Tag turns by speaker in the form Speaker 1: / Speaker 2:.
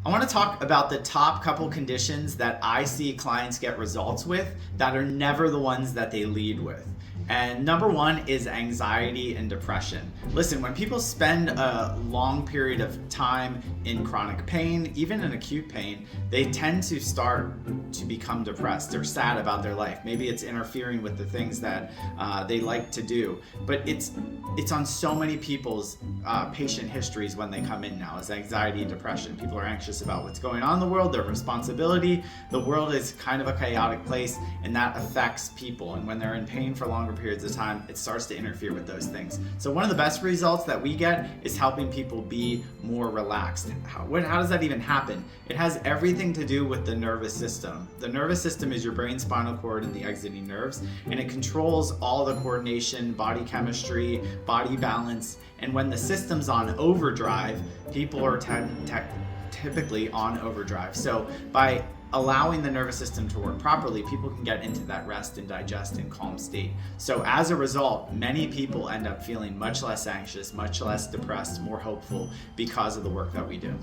Speaker 1: I want to talk about the top couple conditions that I see clients get results with that are never the ones that they lead with. And number one is anxiety and depression. Listen, when people spend a long period of time in chronic pain, even in acute pain, they tend to start to become depressed. They're sad about their life. Maybe it's interfering with the things that they like to do. But it's on so many people's patient histories when they come in now, is anxiety and depression. People are anxious about what's going on in the world, their responsibility. The world is kind of a chaotic place, and that affects people. And when they're in pain for longer periods of time, it starts to interfere with those things. So one of the best results that we get is helping people be more relaxed. How does that even happen? It has everything to do with the nervous system. The nervous system is your brain, spinal cord, and the exiting nerves, and it controls all the coordination, body chemistry, body balance. And when the system's on overdrive, people are typically on overdrive. So by allowing the nervous system to work properly, people can get into that rest and digest and calm state. So as a result, many people end up feeling much less anxious, much less depressed, more hopeful because of the work that we do.